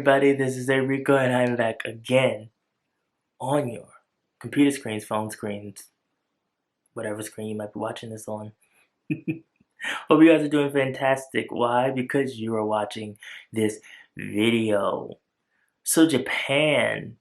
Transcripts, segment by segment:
everybody, this is Erico and I'm back again on your computer screens, phone screens, whatever screen you might be watching this on. Hope you guys are doing fantastic. Why? Because you are watching this video. So Japan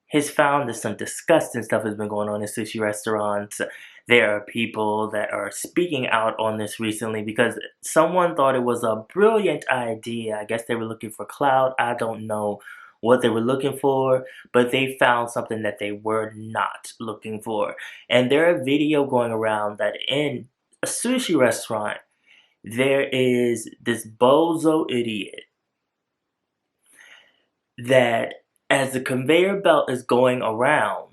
has found that some disgusting stuff has been going on in sushi restaurants. There are people that are speaking out on this recently because someone thought it was a brilliant idea. I guess they were looking for clout. I don't know what they were looking for, but they found something that they were not looking for. And there are video going around that in a sushi restaurant, there is this bozo idiot that as the conveyor belt is going around,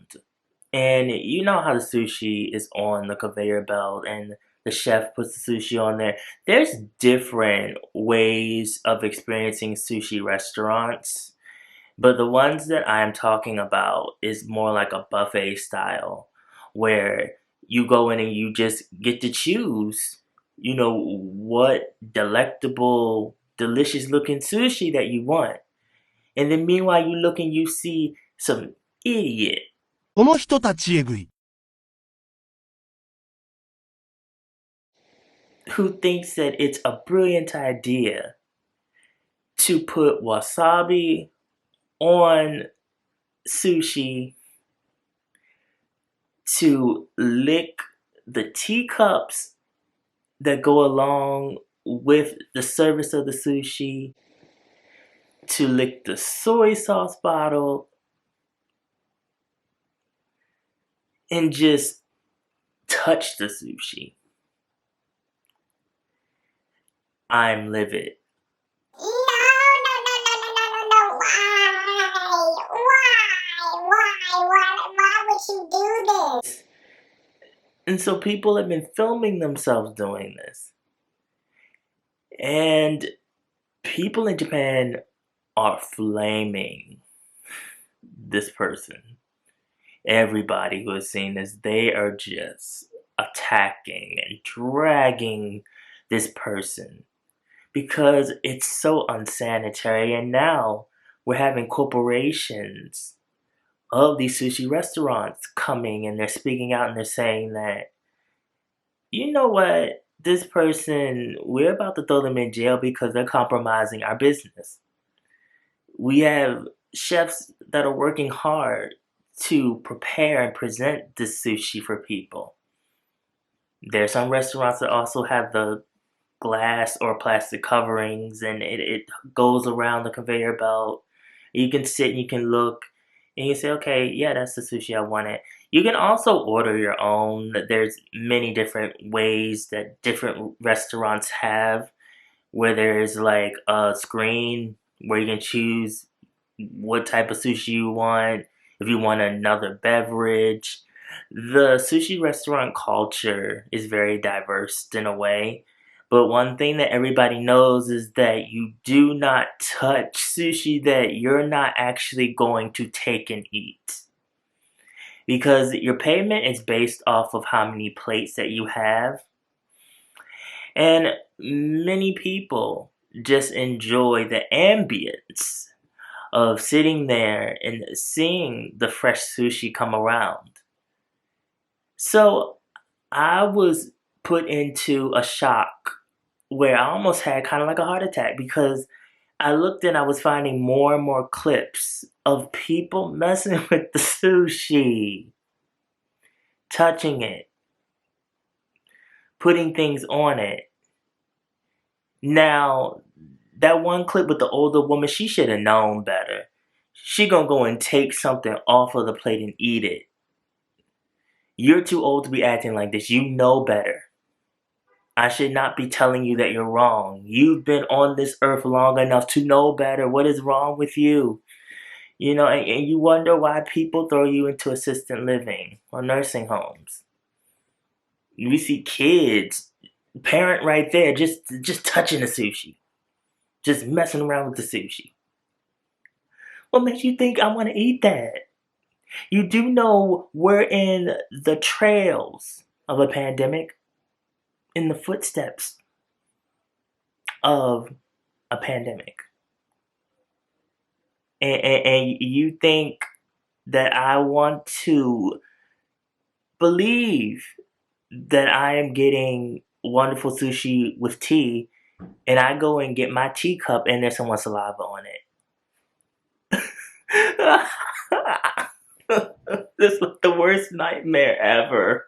and you know how the sushi is on the conveyor belt and the chef puts the sushi on there. There's different ways of experiencing sushi restaurants, but the ones that I'm talking about is more like a buffet style where you go in and you just get to choose, what delectable, delicious looking sushi that you want. And then meanwhile you look and you see some idiot この人たちえぐい。 who thinks that it's a brilliant idea to put wasabi on sushi, to lick the teacups that go along with the service of the sushi, to lick the soy sauce bottle, and just touch the sushi. I'm livid. No. Why would you do this? And so people have been filming themselves doing this. And people in Japan are flaming this person. Everybody who has seen this, they are just attacking and dragging this person because it's so unsanitary. And now we're having corporations of these sushi restaurants coming and they're speaking out and they're saying that, you know what, this person, we're about to throw them in jail because they're compromising our business. We have chefs that are working hard to prepare and present this sushi for people. There are some restaurants that also have the glass or plastic coverings and it goes around the conveyor belt. You can sit and you can look and you say, okay, yeah, that's the sushi I wanted. You can also order your own. There's many different ways that different restaurants have where there's like a screen where you can choose what type of sushi you want, if you want another beverage. The sushi restaurant culture is very diverse in a way, but one thing that everybody knows is that you do not touch sushi that you're not actually going to take and eat. Because your payment is based off of how many plates that you have. And many people just enjoy the ambience of sitting there and seeing the fresh sushi come around. So I was put into a shock where I almost had kind of like a heart attack because I looked and I was finding more and more clips of people messing with the sushi, touching it, putting things on it. Now, that one clip with the older woman, she should have known better. She gonna go and take something off of the plate and eat it. You're too old to be acting like this. You know better. I should not be telling you that you're wrong. You've been on this earth long enough to know better. What is wrong with you? And you wonder why people throw you into assisted living or nursing homes. We see kids, parent right there, just touching the sushi. Just messing around with the sushi. What makes you think I want to eat that? You do know we're in the trails of a pandemic, in the footsteps of a pandemic. and you think that I want to believe that I am getting wonderful sushi with tea, and I go and get my teacup and there's someone's saliva on it. This is the worst nightmare ever.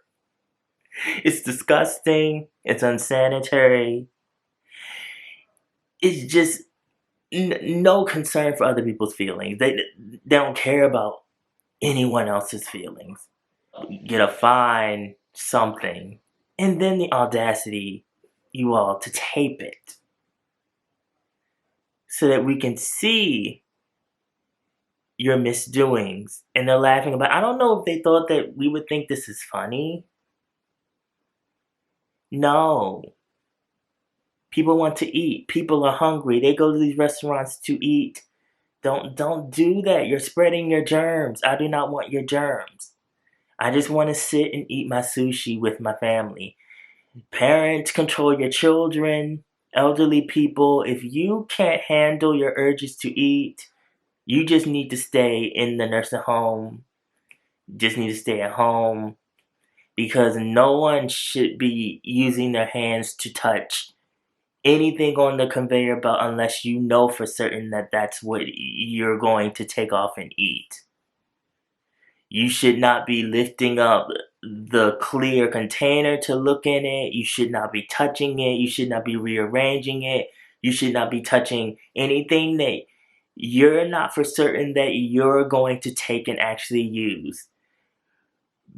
It's disgusting. It's unsanitary. It's just no concern for other people's feelings. They don't care about anyone else's feelings. Get a fine, something, and then the audacity, you all, to tape it so that we can see your misdoings. And they're laughing about. I don't know if they thought that we would think this is funny. No. People want to eat. People are hungry. They go to these restaurants to eat. Don't do that. You're spreading your germs. I do not want your germs. I just want to sit and eat my sushi with my family. Parents, control your children. Elderly people, if you can't handle your urges to eat, you just need to stay in the nursing home. Just need to stay at home, because no one should be using their hands to touch anything on the conveyor belt unless you know for certain that that's what you're going to take off and eat. You should not be lifting up the clear container to look in it. You should not be touching it. You should not be rearranging it. You should not be touching anything that you're not for certain that you're going to take and actually use.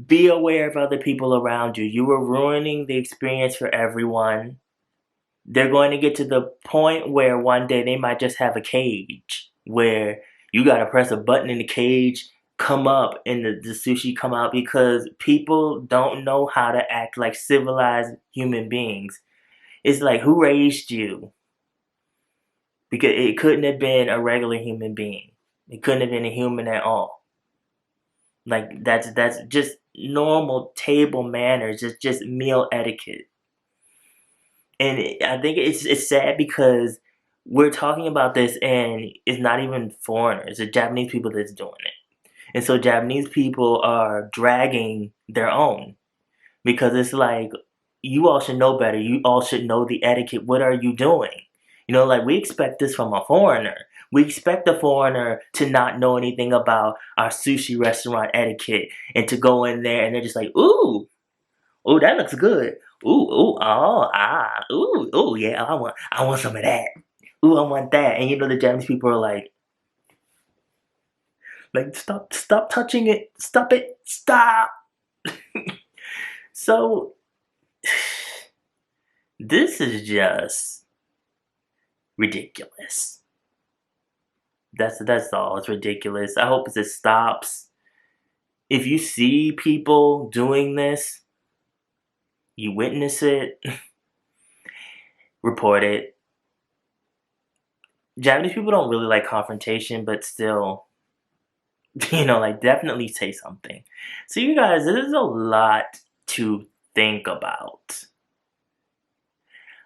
Be aware of other people around you. You are ruining the experience for everyone. They're going to get to the point where one day they might just have a cage where you got to press a button in the cage, come up, and the sushi come out, because people don't know how to act like civilized human beings. It's like, who raised you? Because it couldn't have been a regular human being. It couldn't have been a human at all. Like, that's just normal table manners. It's just meal etiquette. And I think it's sad because we're talking about this and it's not even foreigners. It's Japanese people that's doing it. And so Japanese people are dragging their own, because it's like, you all should know better. You all should know the etiquette. What are you doing? You know, like, we expect this from a foreigner. We expect a foreigner to not know anything about our sushi restaurant etiquette and to go in there and they're just like, ooh, that looks good. Ooh, yeah, I want some of that. Ooh, I want that. And you know, the Japanese people are like, stop touching it. Stop it. Stop. So, this is just ridiculous. That's all. It's ridiculous. I hope it stops. If you see people doing this, you witness it, report it. Japanese people don't really like confrontation, but still, you know, like, definitely say something. So you guys, this is a lot to think about.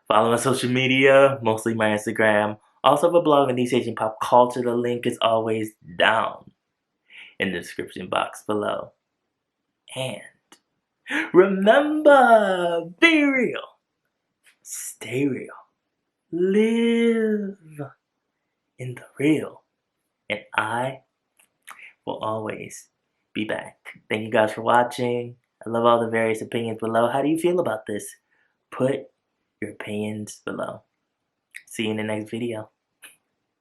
Follow my social media, mostly my Instagram. Also have a blog on East Asian Pop Culture. The link is always down in the description box below. And remember, be real, stay real, live in the real, and I will always be back. Thank you guys for watching. I love all the various opinions below. How do you feel about this? Put your opinions below. See you in the next video.